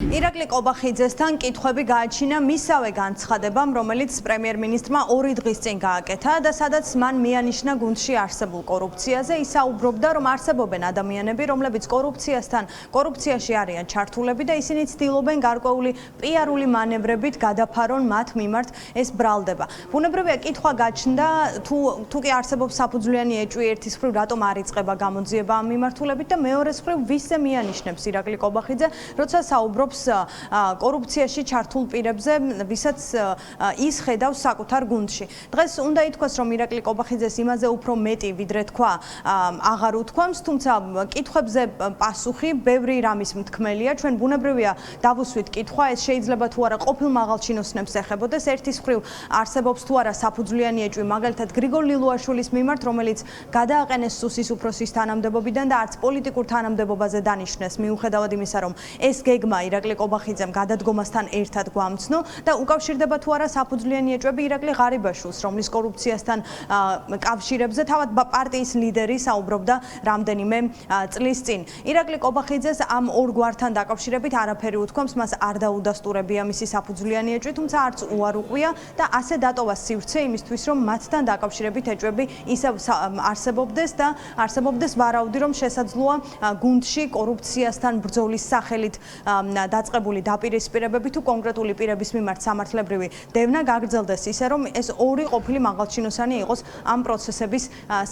ირაკლი კობახიძესთან კითხვები გააჩინა მისავე განცხადებამ, რომელიც პრემიერ-მინისტრმა 2 დღის წინ გააკეთა და სადაც მან მიანიშნა გუნდში არსებულ კორუფციაზე. ის საუბრობდა, რომ არსებობენ ადამიანები, რომლებიც კორუფციაში არიან ჩართულები და ისინი ცდილობენ გარკვეული პიარული მანევრებით გადაფარონ მათ მიმართ ეს ბრალდება. ბუნებრივია კითხვა გაჩნდა, თუ კი არსებობს საფუძვლიანი ეჭვი ერთის მხრივ, რატომ არ იწყება გამოძიება ამ მიმართულებით და მეორეს მხრივ ვისზე მიანიშნებს ირაკლი კობახიძე, როცა საუბრობს კორუფციაში ჩართულ პირებზე, ვისაც ის ხედავს საკუთარ გუნდში. დღეს უნდა ითქვას, რომ ირაკლი კობახიძეს იმაზე უფრო მეტი ვიდრე თქვა აღარ უთქვამს, თუმცა კითხვებზე პასუხი ბევრი რამის მთქმელია. ჩვენ ბუნებრივია დავუსვით კითხვა, ეს შეიძლება თუ არა ყოფილ მაღალჩინოსნებს ეხებოდეს, ერთის მხრივ არსებობს თუ არა საფუძვლიანი ეჭვი, მაგალითად გრიგოლ ლილუაშვილის მიმართ, რომელიც გადააყენეს სუსის უფროსის თანამდებობიდან და არც პოლიტიკურ თანამდებობაზე დანიშნეს, მიუხედავად იმისა, რომ ეს გეგმა ირაკლი კობახიძემ გადადგომასთან ერთად გვამცნო და უკავშირდება თუ არა საფუძვლიანი ეჭვები ირაკლი ღარიბაშვილს, რომლის კორუფციასთან კავშირებზე თავად პარტიის ლიდერი საუბრობდა რამდენიმე წლის წინ. ირაკლი კობახიძეს ამ ორ გვართან დაკავშირებით არაფერი უთქვამს, მას არ დაუდასტურებია მისი საფუძვლიანი ეჭვი, თუმცა არც უარ უყვია და ასე დატოვა სივრცე იმისთვის, რომ მათთან დაკავშირებით ეჭვები ისევ არსებობდეს და არსებობდეს ვარაუდი, რომ შესაძლოა გუნდში კორუფციასთან ბრძოლის სახელით დაწყებული დაპირისპირებები თუ კონკრეტული პირების მიმართ სამართლებრივი დევნა გაგრძელდეს ისე, რომ ეს ორი ყოფილი მაღალჩინოსანი იყოს ამ პროცესების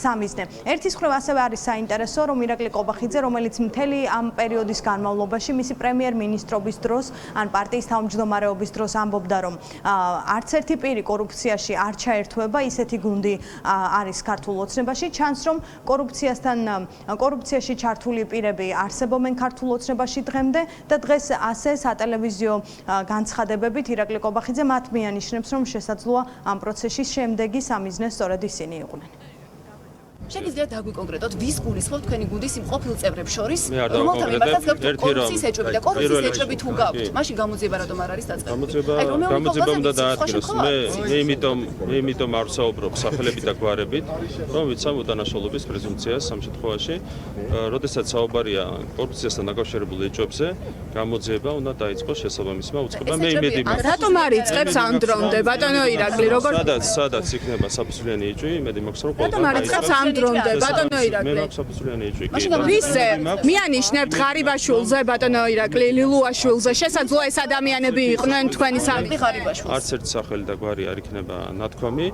სამიზნე. ერთის მხრივ ასევე არის საინტერესო, რომ ირაკლი კობახიძე, რომელიც მთელი ამ პერიოდის განმავლობაში მისი პრემიერ-მინისტრობის დროს ან პარტიის თავმჯდომარეობის დროს ამბობდა, რომ არც ერთი პირი კორუფციაში არ ჩაერთვება, ისეთი გუნდი არის ქართულ ოცნებაში. ჩანს, რომ კორუფციაში ჩართული პირები არსებობენ ქართულ ოცნებაში დღემდე და დღეს ასე სატელევიზიო განცხადებებით ირაკლი კობახიძე მათ მიანიშნებს, რომ შესაძლოა ამ პროცესის შემდეგი სამიზნე სწორედ ისინი იყვნენ. შეგიძლიათ დაგვიკონკრეტოთ, ვის გულისხმობთ თქვენი გუნდის იმ ყოფილ წევრებს შორის, რომელთა მიმართაც გაქვთ კორუფციის ეჭვები და კორუფციის ეჭვები თუ გაქვთ, მაშინ გამოძიება რატომ არ არის დაწყებული? გამოძიება უნდა დაადგინოს. მე იმიტომ არ ვსაუბრობ სახელებით და გვარებით, რომ ვიცამ უდანაშაულობის პრეზუმპციას ამ შემთხვევაში, როდესაც საუბარია კორუფციასთან დაკავშირებულ ეჭვებზე, გამოძიება უნდა დაიწყოს შესაბამისმა უწყება. მე იმედი მაქვს. რატომ არ იწყებს ამ დრომდე, ბატონო ირაკლი, როგორ სადაც იქნება საფუძვლიანი ეჭვი, იმედი მაქვს, რომ რატომ არ იწყებს ამ დრომდე, ბატონო ირაკლი? მე მაქვს საფუძვლიანი ეჭვი. ვისზე მიანიშნებთ ღარიბაშვილზე, ბატონო ირაკლი, ლილუაშვილზე, შესაძლოა ეს ადამიანები იყვნენ თქვენი სამი ღარიბაშვილი. არც ერთი სახელი და გვარი არ იქნება ნათქვამი,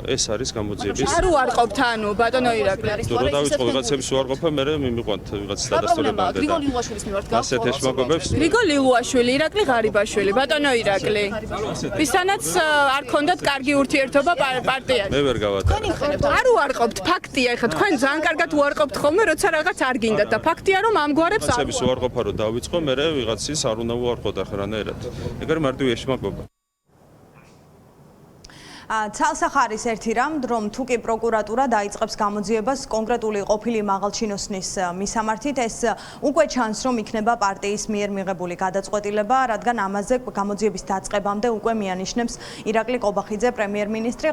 ეს არის გამოძიების. არ უარყოფთ ანუ, ბატონო ირაკლი. თუ რა დავიწყო ვიღაცების უარყოფა, მე მივიყვანთ ვიღაცის დადასტურებამდე. გრიგოლ ლილუაშვილის მიმართ გაქვთ ასეთ ეშმაკობებს. გრიგოლ ლილუაშვილი, ირაკლი ღარიბაშვილი, ბატონო ირაკლი. ვისთანაც არ ქონდათ კარგი ურთიერთობა პარტიაში. მე ვერ გავატარებ. არ უარყოფთ, ფაქტია, ეხლა თქვენ ძალიან კარგად უარყოფთ ხოლმე, როცა რაღაც არ გინდათ და ფაქტია, რომ ამგვარებს არ ვიღაცების უარყოფა რო დავიწყო, მე ვიღაცის არ უნდა უარყოთ ახლა რანაირად. ეგ არის მარტივი ეშმაკობა. ცალსახარის ერთი რამ, რომ თუ კი პროკურატურა დაიწყებს გამოძიებას კონკრეტული ყოფილი მაღალჩინოსნის მისამართით, ეს უკვე ჩანს, რომ იქნება პარტიის მიერ მიღებული გადაწყვეტილება, რადგან ამაზე გამოძიების დაწყებამდე უკვე მიანიშნებს ირაკლი კობახიძე პრემიერ-მინისტრი.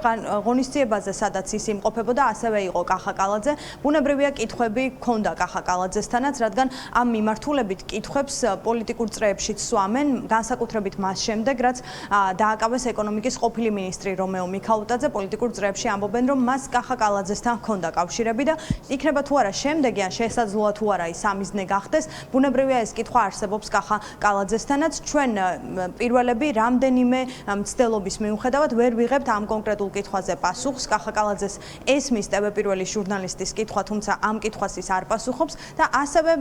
ღონისძიებაზე, სადაც ის იმყოფებოდა, ასევე იყო კახა კალაძე. ბუნებრივია კითხვები ჰქონდა კახა კალაძესთანაც, რადგან ამ მიმართულებით კითხვებს პოლიტიკურ წრეებშიც სვამენ, განსაკუთრებით მას შემდეგ, რაც დააკავეს ეკონომიკის ყოფილი მინისტრი რომეო მიქაუტაძე. პოლიტიკურ წრეებში ამბობენ, რომ მას კახა კალაძესთან ჰქონდა კავშირები და იქნება თუ არა შემდეგი ან შესაძლოა თუ არა ის სამიზნე გახდეს. ბუნებრივია ეს კითხვა არსებობს კახა კალაძესთანაც. ჩვენ პირველები რამდენიმე მცდელობის მიუხედავად ვერ ვიღებთ ამ კონკრეტულ კითხვაზე პასუხს. კახა კალაძეს ესმის ტევე პირველი ჟურნალისტის კითხვა, თუმცა ამ კითხვას ის არ პასუხობს და ასევე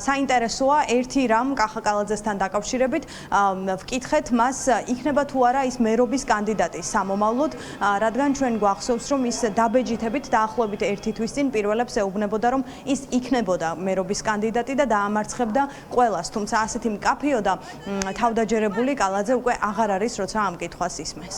საინტერესოა ერთი რამ კახა კალაძესთან დაკავშირებით. ვკითხეთ მას, იქნება თუ არა ის მერობის კანდიდატი სამომავლოდ, რადგან ჩვენ გვახსოვს, რომ ის დაბეჯითებით დაახლოებით ერთი თვის წინ პირველებს ეუბნებოდა, რომ ის იქნებოდა მერობის კანდიდატი და დაამარცხებდა ყველას. თუმცა ასეთი მკაფიო და თავდაჯერებული კალაძე უკვე აღარ არის, როცა ამ კითხვას ისმეს.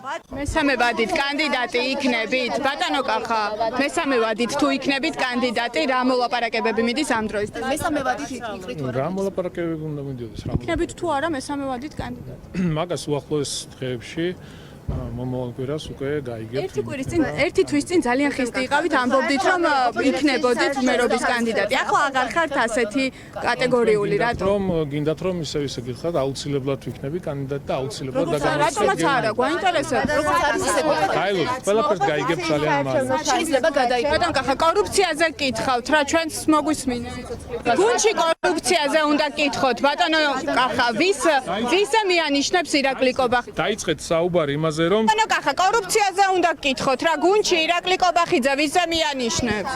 მესამე ვადით კანდიდატი იქნებით, ბატონო კახა, მესამე ვადით თუ იქნებით კანდიდატი, რა მოლაპარაკებები მიდის ამ დროის? მესამე ვადით იყრით თუ არა? რა მოლაპარაკებები უნდა მიდიოდეს? იქნებით თუ არა მესამე ვადით კანდიდატი? მაგას უახლოეს დღეებში მომავალ კვირას უკვე გაიგებთ. ერთი თვის წინ ძალიან ხისტი იყავით, ამბობდით რომ იქნებოდით მერობის კანდიდატი. ახლა აღარ ხართ ასეთი კატეგორიული, რატომ? რომ გინდათ რომ ისე გიხართ, აუცილებლად ვიქნები კანდიდატი და აუცილებლად რატომაც არა, გვაინტერესებს. როგორც არის ისე გაიგებთ, ყველაფერს გაიგებთ ძალიან მალე. შეიძლება გადაიქცეთ. ბატონო, ხა კორუფციაზე გკითხავთ, რა ჩვენს მოგვისმინე. გუნდში კორუფციაზე უნდა გკითხოთ, ბატონო, ხა ვის მიანიშნებს ირაკლი კობახი? დაიწყეთ საუბარი იმაზე რომ ბატონო, ხა კორუფციაზე უნდა გკითხოთ, რა გუნდში ირაკლი კობახიძე ვის მიანიშნებს?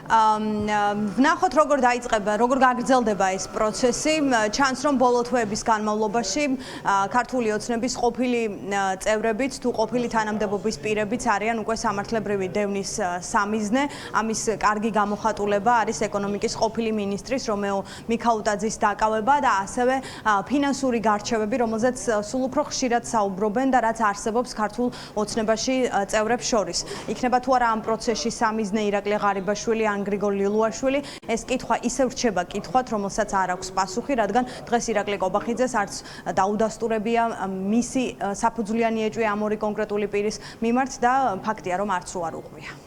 ვნახოთ როგორ დაიწყება, როგორ გაგრძელდება ეს პროცესი. ჩანს რომ ბოლო თვეების განმავლობაში ქართული ოცნების ყოფილი წევრებიც თუ ყოფილი თანამდებობის პირებიც არიან უკვე სამართლებრივი დევნის სამიზნე. ამის კარგი გამოხატულება არის ეკონომიკის ყოფილი მინისტრის რომეო მიქაუტაძის დაკავება და ასევე ფინანსური გარჩევები, რომელზეც სულ უფრო ხშირად საუბრობენ და რაც არსებობს ქართულ ოცნებაში წევრებს შორის. იქნება თუ არა ამ პროცესში სამიზნე ირაკლი ღარიბაშვილი ან გრიგოლ ლილუაშვილი, ეს კითხვა ისევ რჩება კითხვად, რომელსაც არ აქვს პასუხი, რადგან დღეს ირაკლი კობახიძეს არც დაუდასტურებია მისი საფუძვლიანი ეჭვი ამ ორი კონკრეტული პირის მიმართ და ფაქტია, რომ არც უარ უყვია.